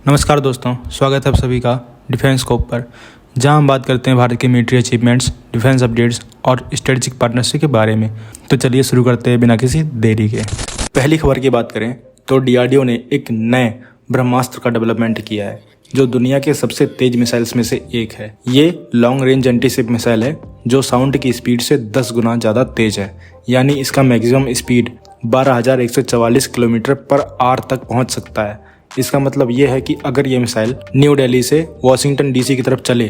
नमस्कार दोस्तों, स्वागत है आप सभी का डिफेंस स्कोप पर, जहां हम बात करते हैं भारत के मिलिट्री अचीवमेंट्स, डिफेंस अपडेट्स और स्ट्रेटेजिक पार्टनरशिप के बारे में। तो चलिए शुरू करते हैं बिना किसी देरी के। पहली खबर की बात करें तो डीआरडीओ ने एक नए ब्रह्मास्त्र का डेवलपमेंट किया है जो दुनिया के सबसे तेज मिसाइल्स में से एक है। ये लॉन्ग रेंज एंटीशिप मिसाइल है जो साउंड की स्पीड से 10 गुना ज़्यादा तेज है, यानी इसका maximum speed 12,144 kilometre per hour तक पहुंच सकता है। इसका मतलब ये है कि अगर ये मिसाइल न्यू दिल्ली से वाशिंगटन डीसी की तरफ चले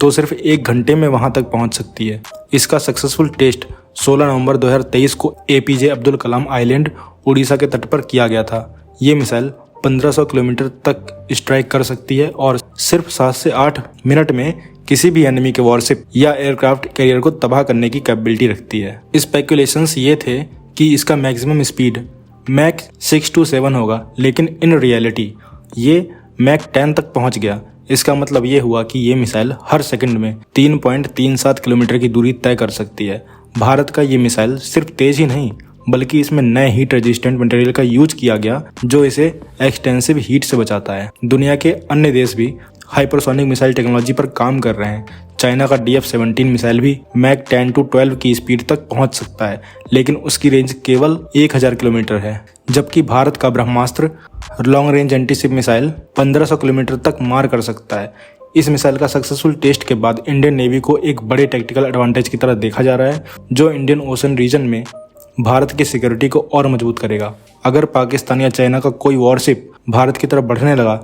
तो सिर्फ 1 घंटे में वहां तक पहुंच सकती है। इसका सक्सेसफुल टेस्ट 16 नवंबर 2023 को एपीजे अब्दुल कलाम आइलैंड उड़ीसा के तट पर किया गया था। ये मिसाइल 1500 किलोमीटर तक स्ट्राइक कर सकती है और सिर्फ 7 से 8 मिनट में किसी भी एनिमी के वॉरशिप या एयरक्राफ्ट कैरियर को तबाह करने की कैपेबिलिटी रखती है। स्पेकुलेशंस ये थे कि इसका मैक्सिमम स्पीड मैक 6 to 7 होगा, लेकिन इन रियलिटी ये मैक 10 तक पहुंच गया। इसका मतलब ये हुआ कि ये मिसाइल हर सेकंड में 3.37 किलोमीटर की दूरी तय कर सकती है। भारत का ये मिसाइल सिर्फ तेज ही नहीं बल्कि इसमें नए हीट रेजिस्टेंट मटेरियल का यूज किया गया जो इसे एक्सटेंसिव हीट से बचाता है। दुनिया के अन्य देश भी हाइपरसोनिक मिसाइल टेक्नोलॉजी पर काम कर रहे हैं। चाइना का DF-17 मिसाइल भी मैक 10 to 12 की स्पीड तक पहुंच सकता है, लेकिन उसकी रेंज केवल 1000 किलोमीटर है, जबकि भारत का Brahmastra long range antiship missile 1500 kilometre तक मार कर सकता है। इस मिसाइल का सक्सेसफुल टेस्ट के बाद इंडियन नेवी को एक बड़े टेक्टिकल एडवांटेज की तरह देखा जा रहा है, जो इंडियन ओशन रीजन में भारत की सिक्योरिटी को और मजबूत करेगा। अगर पाकिस्तान या चाइना का कोई वॉरशिप भारत की तरफ बढ़ने लगा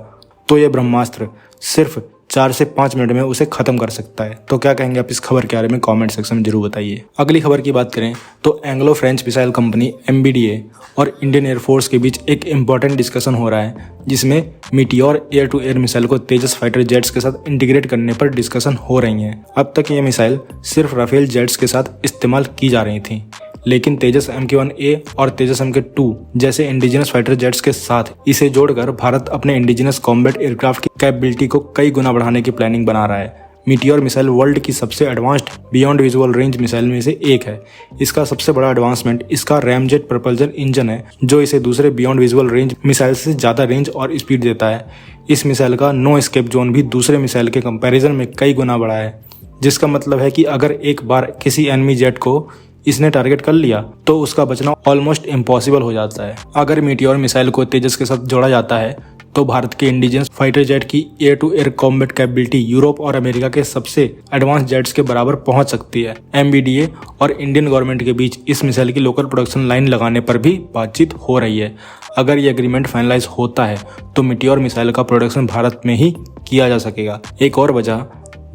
तो यह ब्रह्मास्त्र सिर्फ 4 से 5 मिनट में उसे खत्म कर सकता है। तो क्या कहेंगे आप इस खबर के बारे में कमेंट सेक्शन में जरूर बताइए। अगली खबर की बात करें तो Anglo French missile company MBDA और इंडियन एयरफोर्स के बीच एक इम्पॉर्टेंट डिस्कशन हो रहा है, जिसमें meteor air to air missile को तेजस फाइटर जेट्स के साथ इंटीग्रेट करने पर डिस्कशन हो रही है। अब तक ये मिसाइल सिर्फ राफेल जेट्स के साथ इस्तेमाल की जा रही थी, लेकिन तेजस MK-1A और तेजस MK-2 जैसे इंडिजिनस फाइटर जेट्स के साथ इसे जोड़कर भारत अपने इंडिजिनस कॉम्बैट एयरक्राफ्ट की कैपेबिलिटी को कई गुना बढ़ाने की प्लानिंग बना रहा है। मीटियोर मिसाइल वर्ल्ड की सबसे advanced beyond visual range missile में से एक है। इसका सबसे बड़ा एडवांसमेंट इसका रैमजेट प्रोपल्जन इंजन है, जो इसे दूसरे बियॉन्ड विजुअल रेंज मिसाइल से ज़्यादा रेंज और स्पीड देता है। इस मिसाइल का नो एस्केप जोन भी दूसरे मिसाइल के कंपैरिजन में कई गुना बड़ा है, जिसका मतलब है कि अगर एक बार किसी एनिमी जेट को इसने टारगेट कर लिया तो उसका बचना ऑलमोस्ट इम्पॉसिबल हो जाता है। अगर मीटियोर मिसाइल को तेजस के साथ जोड़ा जाता है तो भारत के इंडिजिनस फाइटर जेट की air to air combat capability Europe और अमेरिका के सबसे एडवांस जेट्स के बराबर पहुंच सकती है। MBDA और इंडियन गवर्नमेंट के बीच इस मिसाइल की लोकल प्रोडक्शन लाइन लगाने पर भी बातचीत हो रही है। अगर ये एग्रीमेंट फाइनलाइज होता है तो मीटियोर मिसाइल का प्रोडक्शन भारत में ही किया जा सकेगा। एक और वजह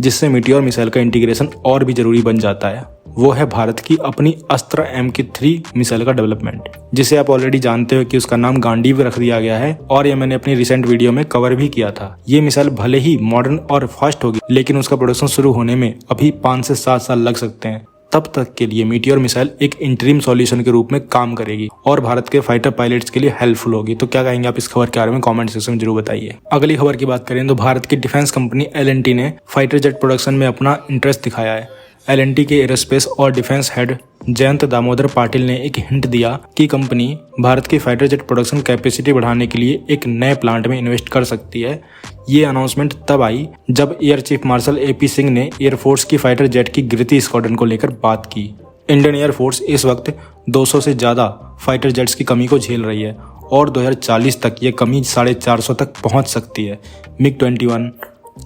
जिससे मीटियोर मिसाइल का इंटीग्रेशन और भी जरूरी बन जाता है वो है भारत की अपनी अस्त्र MK-3 मिसाइल का डेवलपमेंट, जिसे आप ऑलरेडी जानते हो कि उसका नाम गांडीव रख दिया गया है और ये मैंने अपनी रिसेंट वीडियो में कवर भी किया था। ये मिसाइल भले ही मॉडर्न और फास्ट होगी, लेकिन उसका प्रोडक्शन शुरू होने में अभी 5 से 7 साल लग सकते हैं। तब तक के लिए मीटियोर मिसाइल एक इंटरिम सॉल्यूशन के रूप में काम करेगी और भारत के फाइटर पायलट्स के लिए हेल्पफुल होगी। तो क्या कहेंगे आप इस खबर के बारे में कमेंट सेक्शन में जरूर बताइए। अगली खबर की बात करें तो भारत की डिफेंस कंपनी L&T ने फाइटर जेट प्रोडक्शन में अपना इंटरेस्ट दिखाया है। L&T के एरोस्पेस और डिफेंस हेड जयंत दामोदर पाटिल ने एक हिंट दिया कि कंपनी भारत की फाइटर जेट प्रोडक्शन कैपेसिटी बढ़ाने के लिए एक नए प्लांट में इन्वेस्ट कर सकती है। ये अनाउंसमेंट तब आई जब air chief marshal AP Singh ने एयरफोर्स की फाइटर जेट की गिरती स्क्वाड्रन को लेकर बात की। इंडियन एयरफोर्स इस वक्त 200 से ज़्यादा फाइटर जेट्स की कमी को झेल रही है और 2040 तक ये कमी 450 तक पहुंच सकती है। MiG-21,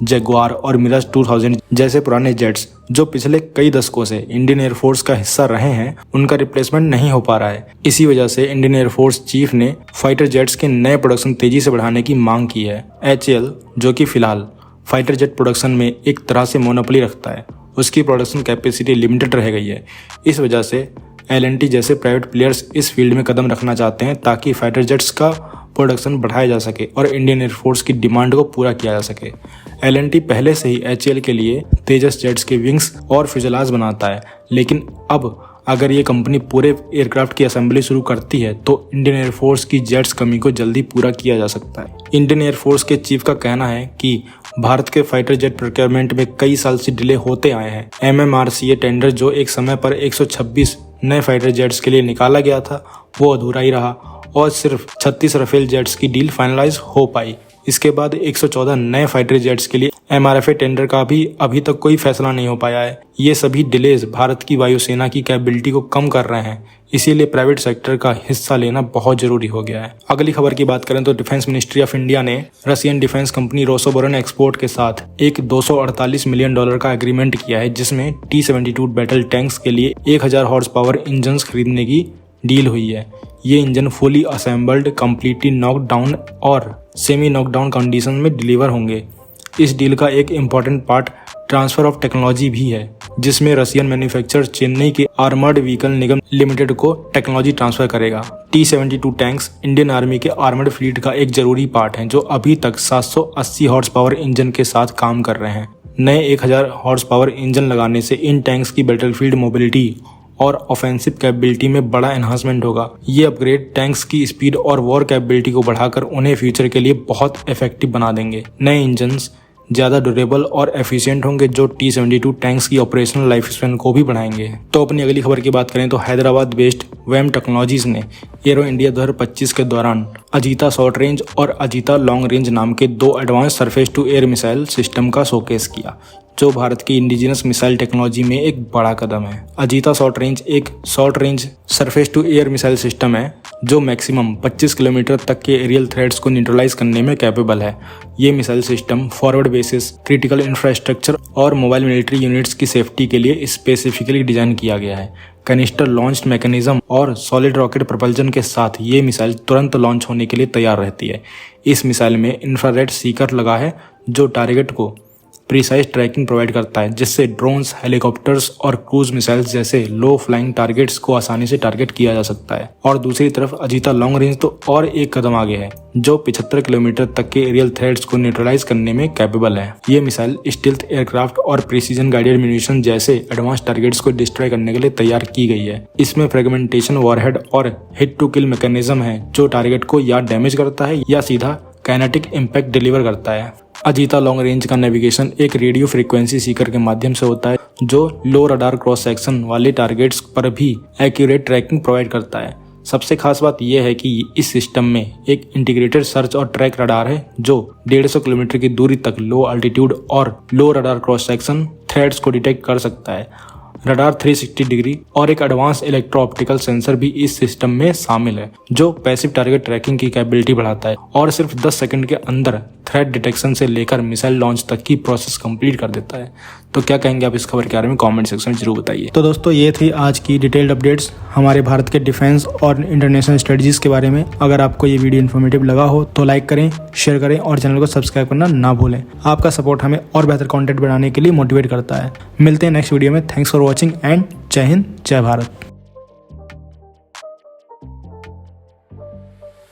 जगुआर और मिराज 2000 जैसे पुराने जेट्स जो पिछले कई दशकों से इंडियन एयरफोर्स का हिस्सा रहे हैं, उनका रिप्लेसमेंट नहीं हो पा रहा है। इसी वजह से इंडियन एयरफोर्स चीफ ने फाइटर जेट्स के नए प्रोडक्शन तेजी से बढ़ाने की मांग की है। HAL, जो कि फिलहाल फाइटर जेट प्रोडक्शन में एक तरह से मोनोपोली रखता है, उसकी प्रोडक्शन कैपेसिटी लिमिटेड रह गई है। इस वजह से L&T जैसे प्राइवेट प्लेयर्स इस फील्ड में कदम रखना चाहते हैं ताकि फाइटर जेट्स का प्रोडक्शन बढ़ाया जा सके और इंडियन एयरफोर्स की डिमांड को पूरा किया जा सके। L&T पहले से ही HAL के लिए तेजस जेट्स के विंग्स और फ्यूजलाज बनाता है, लेकिन अब अगर ये कंपनी पूरे एयरक्राफ्ट की असेंबली शुरू करती है तो इंडियन एयरफोर्स की जेट्स कमी को जल्दी पूरा किया जा सकता है। इंडियन एयरफोर्स के चीफ का कहना है कि भारत के फाइटर जेट प्रोक्योरमेंट में कई साल से डिले होते आए हैं। MMRCA टेंडर जो एक समय पर 126 नए फाइटर जेट्स के लिए निकाला गया था वो अधूरा ही रहा और सिर्फ 36 राफेल जेट्स की डील फाइनलाइज हो पाई। इसके बाद 114 नए फाइटर जेट्स के लिए MRFA टेंडर का भी अभी तक कोई फैसला नहीं हो पाया है। ये सभी डिलेज भारत की वायुसेना की कैपेबिलिटी को कम कर रहे हैं, इसीलिए प्राइवेट सेक्टर का हिस्सा लेना बहुत जरूरी हो गया है। अगली खबर की बात करें तो डिफेंस मिनिस्ट्री ऑफ इंडिया ने रशियन डिफेंस कंपनी रोसोबोरन एक्सपोर्ट के साथ एक $248 मिलियन का एग्रीमेंट किया है, जिसमें T-72 बैटल टैंक्स के लिए 1000 हॉर्स पावर इंजन खरीदने की डील हुई है। ये engine fully assembled, completely knockdown और सेमी नॉकडाउन कंडीशन में डिलीवर होंगे। इस डील का एक important part transfer of technology भी है, जिसमें रशियन मैन्युफैक्चरर चेन्नई के आर्मर्ड व्हीकल निगम लिमिटेड को टेक्नोलॉजी ट्रांसफर करेगा। T-72 टैंक्स इंडियन आर्मी के आर्मर्ड फ्लीट का एक जरूरी पार्ट है, जो अभी तक 780 हॉर्स पावर इंजन के साथ काम कर रहे हैं। नए 1000 हॉर्स पावर इंजन लगाने से इन टैंक्स की बैटलफील्ड मोबिलिटी और ऑफेंसिव कैपेबिलिटी में बड़ा एनहांसमेंट होगा। ये अपग्रेड टैंक्स की स्पीड और वॉर कैपेबिलिटी को बढ़ाकर उन्हें फ्यूचर के लिए बहुत इफेक्टिव बना देंगे। नए इंजन्स ज़्यादा ड्यूरेबल और एफिशिएंट होंगे, जो T-72 टैंक्स की ऑपरेशनल लाइफ स्पैन को भी बढ़ाएंगे। तो अपनी अगली खबर की बात करें तो हैदराबाद बेस्ड वेम टेक्नोलॉजीज ने एरो इंडिया 2025 के दौरान अजीता शॉर्ट रेंज और अजीता लॉन्ग रेंज नाम के 2 advance surface to air missile system का शोकेस किया, जो भारत की इंडिजिनस मिसाइल टेक्नोलॉजी में एक बड़ा कदम है। अजीता शॉर्ट रेंज एक short range surface to air missile system है, जो मैक्सिमम 25 किलोमीटर तक के एरियल थ्रेट्स को न्यूट्रलाइज करने में कैपेबल है। ये missile system forward basis, critical infrastructure और मोबाइल मिलिट्री यूनिट्स की सेफ्टी के लिए स्पेसिफिकली डिजाइन किया गया है। कैनिस्टर लॉन्च मैकेनिज्म और सॉलिड रॉकेट प्रपल्जन के साथ ये मिसाइल तुरंत लॉन्च होने के लिए तैयार रहती है। इस मिसाइल में इंफ्रारेड सीकर लगा है, जो टारगेट को प्रिसाइज ट्रैकिंग प्रोवाइड करता है, जिससे ड्रोन्स, हेलीकॉप्टर्स और क्रूज मिसाइल्स जैसे लो फ्लाइंग टारगेट्स को आसानी से टारगेट किया जा सकता है। और दूसरी तरफ अजीता लॉन्ग रेंज तो और एक कदम आगे है, जो 75 किलोमीटर तक के एरियल थ्रेट्स को न्यूट्रलाइज करने में कैपेबल है। ये मिसाइल स्टील्थ एयरक्राफ्ट और प्रिसीजन गाइडेड म्यूनिशन जैसे एडवांस टारगेट्स को डिस्ट्रॉय करने के लिए तैयार की गई है। इसमें फ्रेगमेंटेशन वॉरहेड और हिट टू किल मैकेनिज्म है, जो टारगेट को या डैमेज करता है या सीधा काइनेटिक इम्पैक्ट डिलीवर करता है। अजीता लॉन्ग रेंज का नेविगेशन एक रेडियो फ्रीक्वेंसी सीकर के माध्यम से होता है, जो लो रडार क्रॉस सेक्शन वाले टारगेट्स पर भी एक्यूरेट ट्रैकिंग प्रोवाइड करता है। सबसे खास बात यह है कि इस सिस्टम में एक इंटीग्रेटेड सर्च और ट्रैक रडार है, जो 150 किलोमीटर की दूरी तक लो अल्टीट्यूड और लो रडार क्रॉस सेक्शन थ्रेट्स को डिटेक्ट कर सकता है। रडार 360 डिग्री और एक एडवांस इलेक्ट्रो ऑप्टिकल सेंसर भी इस सिस्टम में शामिल है, जो पैसिव टारगेट ट्रैकिंग की कैपेबिलिटी बढ़ाता है और सिर्फ 10 सेकंड के अंदर थ्रेट डिटेक्शन से लेकर मिसाइल लॉन्च तक की प्रोसेस कंप्लीट कर देता है। तो क्या कहेंगे आप इस खबर के बारे में, कमेंट सेक्शन में जरूर बताइए। तो दोस्तों, ये थी आज की डिटेल्ड अपडेट्स हमारे भारत के डिफेंस और इंटरनेशनल स्ट्रेटजीज के बारे में। अगर आपको ये वीडियो इन्फॉर्मेटिव लगा हो तो लाइक करें, शेयर करें और चैनल को सब्सक्राइब करना ना भूलें। आपका सपोर्ट हमें और बेहतर कंटेंट बनाने के लिए मोटिवेट करता है। मिलते हैं नेक्स्ट वीडियो में। थैंक्स फॉर वॉचिंग एंड जय हिंद, जय भारत।